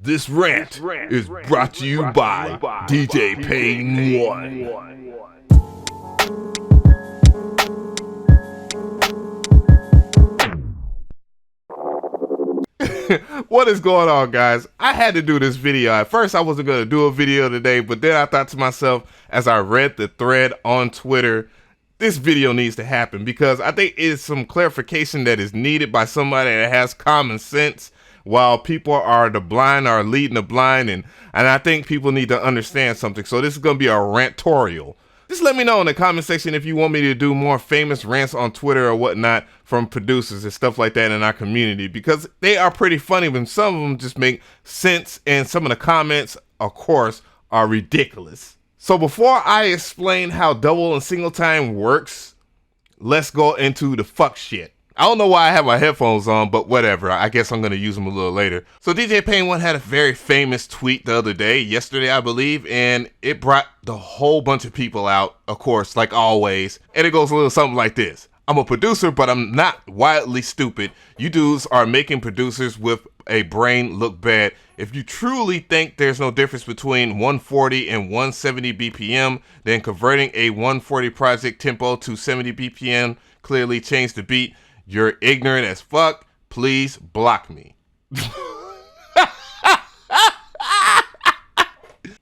This rant is brought to you by DJ Pain1. What is going on, guys? I had to do this video. At first, I wasn't going to do a video today, but then I thought to myself, as I read the thread on Twitter, this video needs to happen because I think it's some clarification that is needed by somebody that has common sense, while people are the blind are leading the blind, and I think people need to understand something. So this is going to be a rant-torial. Just let me know in the comment section if you want me to do more famous rants on Twitter or whatnot from producers and stuff like that in our community, because they are pretty funny, but some of them just make sense, and some of the comments, of course, are ridiculous. So before I explain how double and single time works, let's go into the fuck shit. I don't know why I have my headphones on, but whatever. I guess I'm going to use them a little later. So DJ Pain1 had a very famous tweet the other day, yesterday I believe, and it brought the whole bunch of people out, of course, like always. And it goes a little something like this. I'm a producer, but I'm not wildly stupid. You dudes are making producers with a brain look bad. If you truly think there's no difference between 140 and 170 BPM, then converting a 140 project tempo to 70 BPM clearly changed the beat. You're ignorant as fuck. Please block me.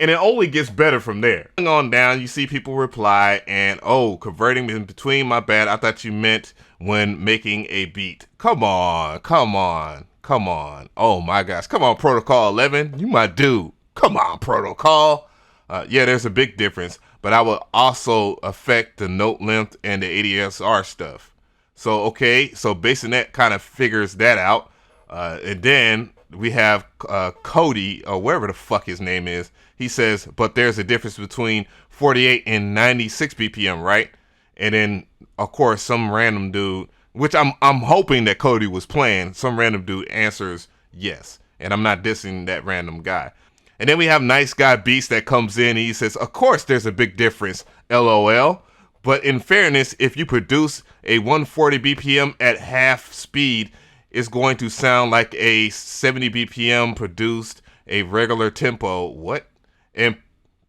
And it only gets better from there. Going on down, you see people reply, and oh, converting in between, my bad. I thought you meant when making a beat. Come on, come on, come on. Oh my gosh, come on, Protocol 11. You my dude. Come on, Protocol. Yeah, there's a big difference, but I will also affect the note length and the ADSR stuff. So, okay, so basing that kind of figures that out. And then we have Cody, or wherever the fuck his name is. He says, but there's a difference between 48 and 96 BPM, right? And then, of course, some random dude, which I'm hoping that Cody was playing, some random dude answers yes. And I'm not dissing that random guy. And then we have Nice Guy Beast that comes in and he says, of course there's a big difference, LOL. But in fairness, if you produce a 140 BPM at half speed, it's going to sound like a 70 BPM produced a regular tempo. What? And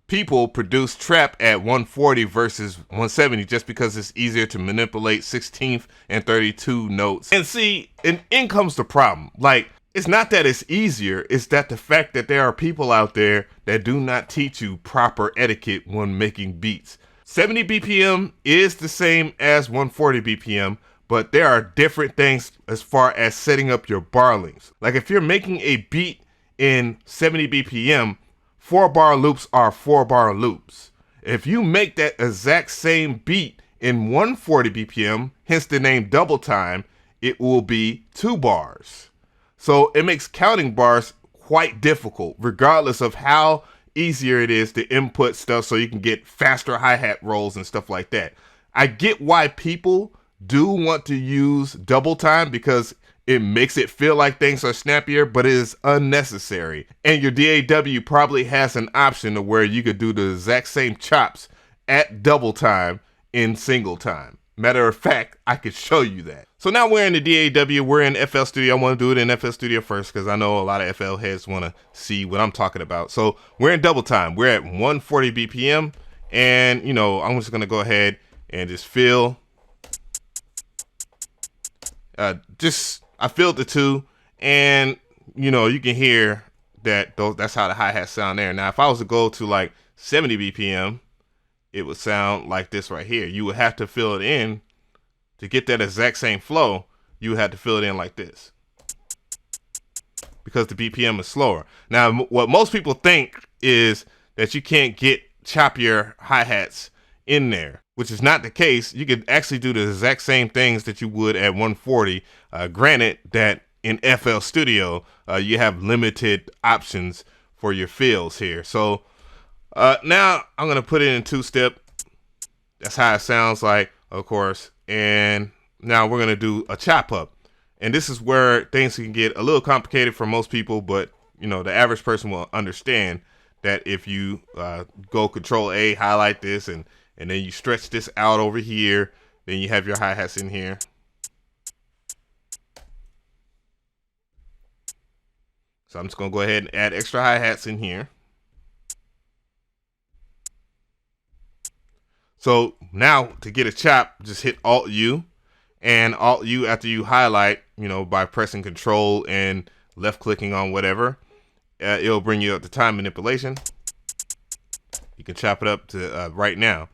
people produce trap at 140 versus 170 just because it's easier to manipulate 16th and 32 notes. And see, and in comes the problem. Like, it's not that it's easier, it's that the fact that there are people out there that do not teach you proper etiquette when making beats. 70 BPM is the same as 140 BPM, but there are different things as far as setting up your bar lengths. Like if you're making a beat in 70 BPM, 4-bar loops are 4-bar loops. If you make that exact same beat in 140 BPM, hence the name double time, it will be 2 bars. So it makes counting bars quite difficult, regardless of how easier it is to input stuff so you can get faster hi-hat rolls and stuff like that. I get why people do want to use double time because it makes it feel like things are snappier, but it is unnecessary. And your DAW probably has an option to where you could do the exact same chops at double time in single time. Matter of fact, I could show you that. So now we're in the DAW, we're in FL Studio. I want to do it in FL Studio first because I know a lot of FL heads want to see what I'm talking about. So we're in double time. We're at 140 BPM. And, you know, I'm just going to go ahead and just fill. I filled the 2. And, you know, you can hear that that's how the hi-hats sound there. Now, if I was to go to like 70 BPM, it would sound like this right here. You would have to fill it in to get that exact same flow. You would have to fill it in like this because the BPM is slower. Now, what most people think is that you can't get choppier hi-hats in there, which is not the case. You could actually do the exact same things that you would at 140. Granted that in FL Studio, you have limited options for your fills here. So now I'm going to put it in 2-step. That's how it sounds like, of course. And now we're going to do a chop up. And this is where things can get a little complicated for most people, but you know, the average person will understand that if you go Control A, highlight this, and then you stretch this out over here, then you have your hi-hats in here. So I'm just gonna go ahead and add extra hi-hats in here. So now to get a chop, just hit Alt U, and Alt U after you highlight, by pressing Control and left clicking on whatever, it'll bring you up to time manipulation. You can chop it up to right now.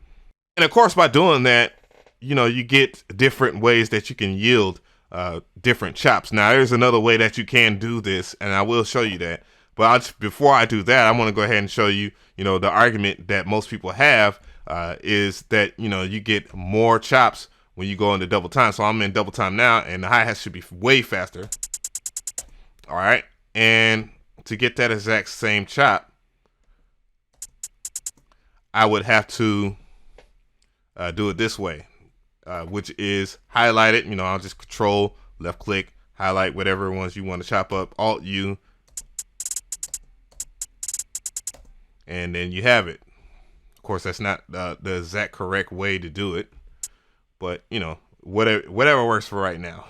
And of course, by doing that, you get different ways that you can yield different chops. Now, there's another way that you can do this, and I will show you that. But before I do that, I want to go ahead and show you, the argument that most people have is that, you get more chops when you go into double time. So I'm in double time now, and the hi-hat should be way faster. All right. And to get that exact same chop, I would have to do it this way, which is highlight it. I'll just Control, left click, highlight whatever ones you want to chop up, Alt U, and then you have it. Of course, that's not the exact correct way to do it, but whatever works for right now.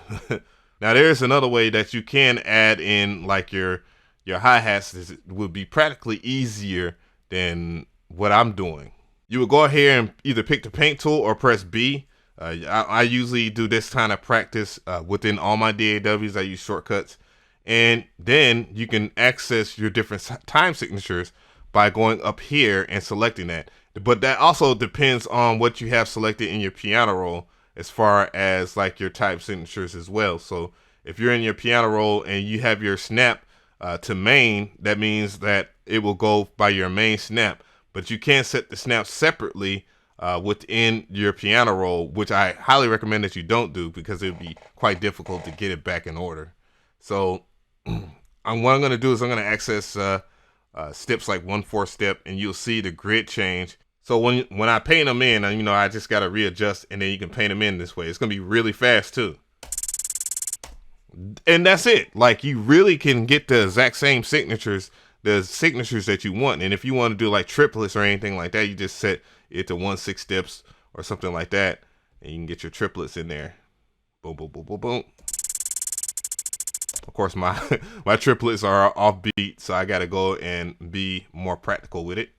Now, there's another way that you can add in like your hi-hats. It would be practically easier than what I'm doing. You would go ahead and either pick the paint tool or press B. I usually do this kind of practice within all my DAWs. I use shortcuts, and then you can access your different time signatures by going up here and selecting that. But that also depends on what you have selected in your piano roll as far as like your time signatures as well. So if you're in your piano roll and you have your snap to main, that means that it will go by your main snap. But you can set the snaps separately within your piano roll, which I highly recommend that you don't do because it would be quite difficult to get it back in order. So what I'm going to do is I'm going to access steps like 1/4 step, and you'll see the grid change. So when I paint them in, I just got to readjust, and then you can paint them in this way. It's going to be really fast too. And that's it. Like, you really can get the exact same signatures, the signatures that you want. And if you want to do like triplets or anything like that, you just set it to 1/6 steps or something like that, and you can get your triplets in there. Boom, boom, boom, boom, boom. Of course, my triplets are offbeat, so I got to go and be more practical with it.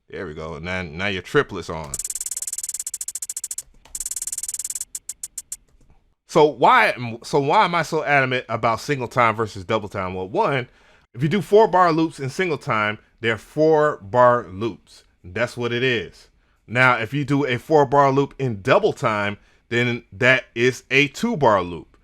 There we go. Now your triplets on. So why am I so adamant about single time versus double time? Well, one, if you do 4-bar loops in single time, they're 4-bar loops. That's what it is. Now, if you do a 4-bar loop in double time, then that is a 2-bar loop.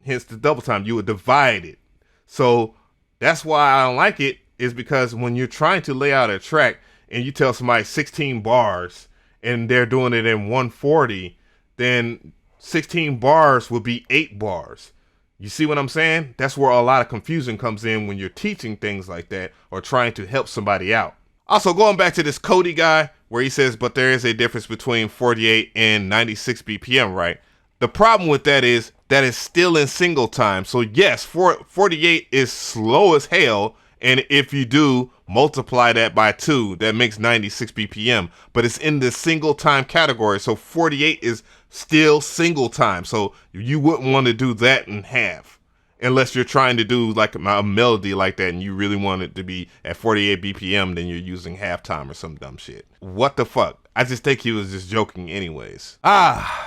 Hence the double time. You would divide it. So that's why I don't like it, is because when you're trying to lay out a track and you tell somebody 16 bars and they're doing it in 140, then 16 bars would be 8 bars. You see what I'm saying? That's where a lot of confusion comes in when you're teaching things like that or trying to help somebody out. Also, going back to this Cody guy where he says, but there is a difference between 48 and 96 BPM, right? The problem with that is still in single time. So yes, 48 is slow as hell. And if you do multiply that by 2, that makes 96 BPM, but it's in the single time category. So 48 is still single time. So you wouldn't want to do that in half unless you're trying to do like a melody like that and you really want it to be at 48 BPM, then you're using halftime or some dumb shit. What the fuck? I just think he was just joking anyways.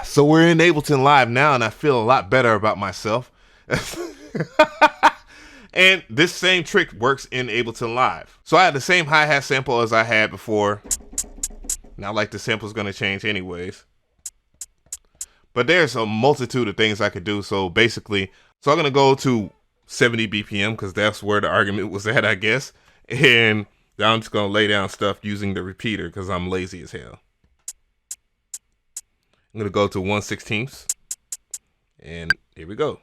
So we're in Ableton Live now and I feel a lot better about myself. And this same trick works in Ableton Live. So I had the same hi-hat sample as I had before. Not like the sample's gonna change anyways. But there's a multitude of things I could do. So basically, I'm gonna go to 70 BPM because that's where the argument was at, I guess. And I'm just gonna lay down stuff using the repeater because I'm lazy as hell. I'm gonna go to 1/16. And here we go.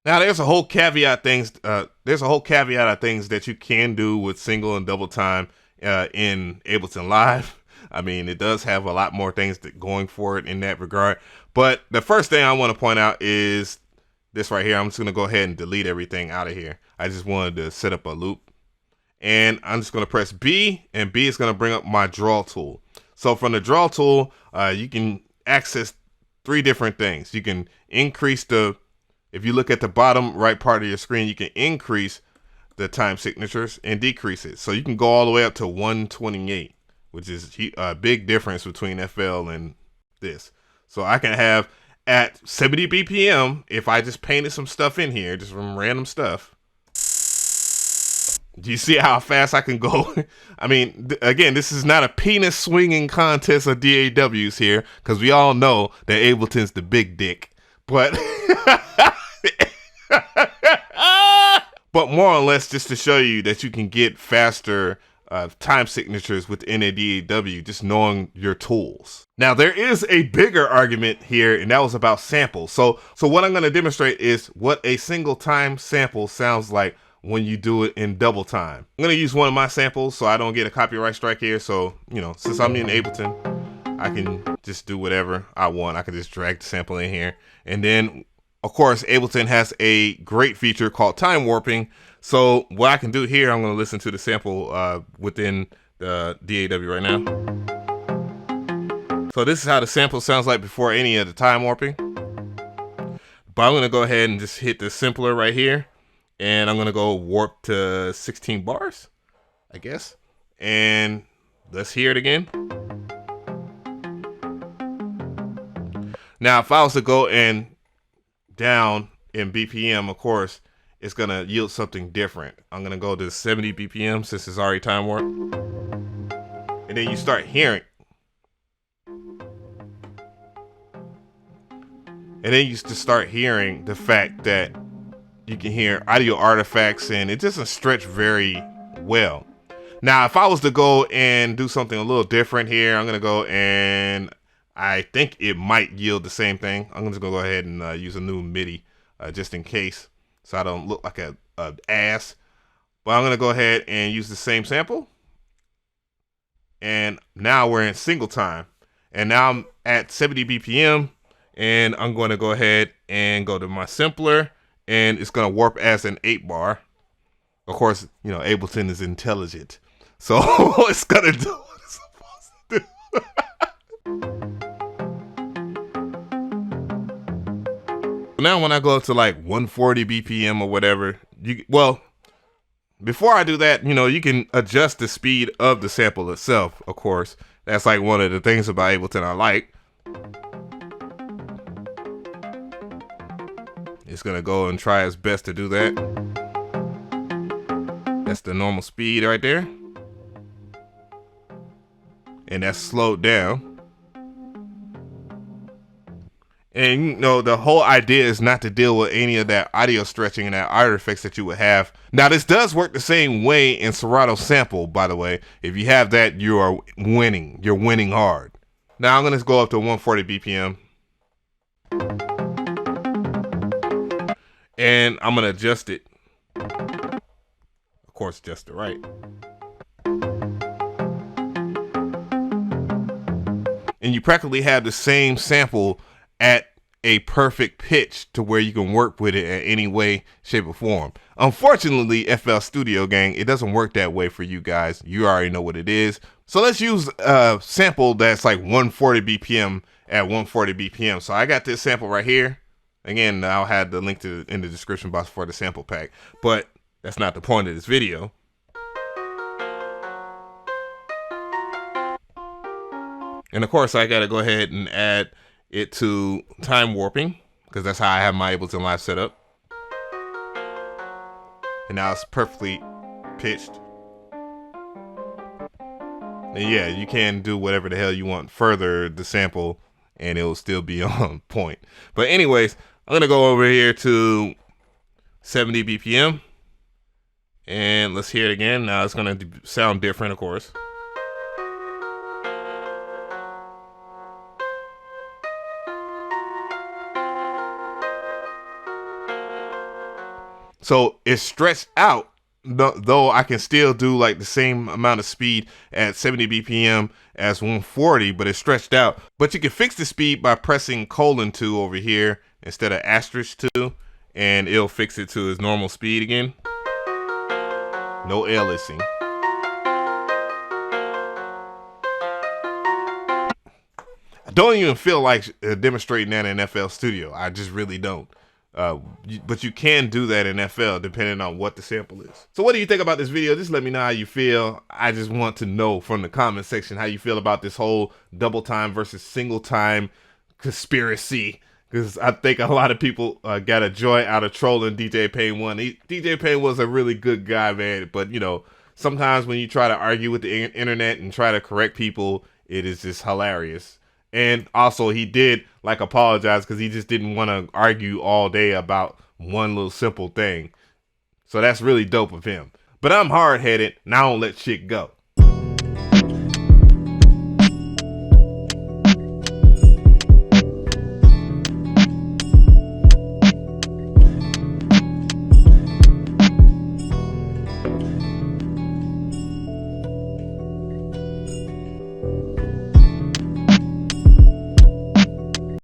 Now there's a whole caveat things. There's a whole caveat of things that you can do with single and double time in Ableton Live. I mean, it does have a lot more things going for it in that regard. But the first thing I want to point out is this right here. I'm just going to go ahead and delete everything out of here. I just wanted to set up a loop. And I'm just going to press B, and B is going to bring up my draw tool. So from the draw tool, you can access three different things. You can increase if you look at the bottom right part of your screen, you can increase the time signatures and decrease it. So you can go all the way up to 128, which is a big difference between FL and this. So I can have at 70 BPM, if I just painted some stuff in here, just some random stuff. Do you see how fast I can go? I mean, again, this is not a penis swinging contest of DAWs here, because we all know that Ableton's the big dick. But, but more or less just to show you that you can get faster time signatures within a DAW, just knowing your tools. Now, there is a bigger argument here, and that was about samples. So what I'm going to demonstrate is what a single time sample sounds like when you do it in double time. I'm going to use one of my samples so I don't get a copyright strike here. So, you know, since I'm in Ableton, I can just do whatever I want. I can just drag the sample in here. And then, of course, Ableton has a great feature called time warping. So what I can do here, I'm going to listen to the sample within the DAW right now. So this is how the sample sounds like before any of the time warping. But I'm going to go ahead and just hit the simpler right here. And I'm going to go warp to 16 bars, I guess. And let's hear it again. Now, if I was to go and down in BPM, of course, it's going to yield something different. I'm going to go to 70 BPM since it's already time warp. And then you start hearing. And then you just start hearing the fact that you can hear audio artifacts, and it doesn't stretch very well. Now, if I was to go and do something a little different here, I'm going to go and I think it might yield the same thing. I'm just going to go ahead and use a new MIDI just in case, so I don't look like a ass. But I'm going to go ahead and use the same sample. And now we're in single time. And now I'm at 70 BPM, and I'm going to go ahead and go to my simpler. And it's going to warp as an 8-bar. Of course, you know, Ableton is intelligent. So it's going to do what it's supposed to do. Now when I go up to like 140 BPM or whatever, well, before I do that, you know, you can adjust the speed of the sample itself, of course. That's like one of the things about Ableton I like. It's gonna go and try its best to do that. That's the normal speed right there. And that's slowed down. And you know, the whole idea is not to deal with any of that audio stretching and that artifacts that you would have. Now, this does work the same way in Serato Sample, by the way. If you have that, you are winning. You're winning hard. Now I'm gonna go up to 140 BPM. And I'm going to adjust it. Of course, just the right. And you practically have the same sample at a perfect pitch to where you can work with it in any way, shape, or form. Unfortunately, FL Studio gang, it doesn't work that way for you guys. You already know what it is. So let's use a sample that's like 140 BPM at 140 BPM. So I got this sample right here. Again, I'll have the link in the description box for the sample pack, but that's not the point of this video. And of course, I got to go ahead and add it to time warping, because that's how I have my Ableton Live set up. And now it's perfectly pitched. And yeah, you can do whatever the hell you want further the sample, and it will still be on point. But anyways, I'm going to go over here to 70 BPM. And let's hear it again. Now it's going to sound different, of course. So it's stretched out, though I can still do like the same amount of speed at 70 BPM as 140, but it's stretched out. But you can fix the speed by pressing :2 over here instead of *2, and it'll fix it to its normal speed again. No aliasing. Don't even feel like demonstrating that in FL Studio. I just really don't. But you can do that in FL depending on what the sample is. So what do you think about this video? Just let me know how you feel. I just want to know from the comment section how you feel about this whole double time versus single time conspiracy. Because I think a lot of people got a joy out of trolling DJ Pain1. DJ Pain was a really good guy, man. But, you know, sometimes when you try to argue with the internet and try to correct people, it is just hilarious. And also he did like apologize because he just didn't want to argue all day about one little simple thing. So that's really dope of him. But I'm hard-headed and I don't let shit go.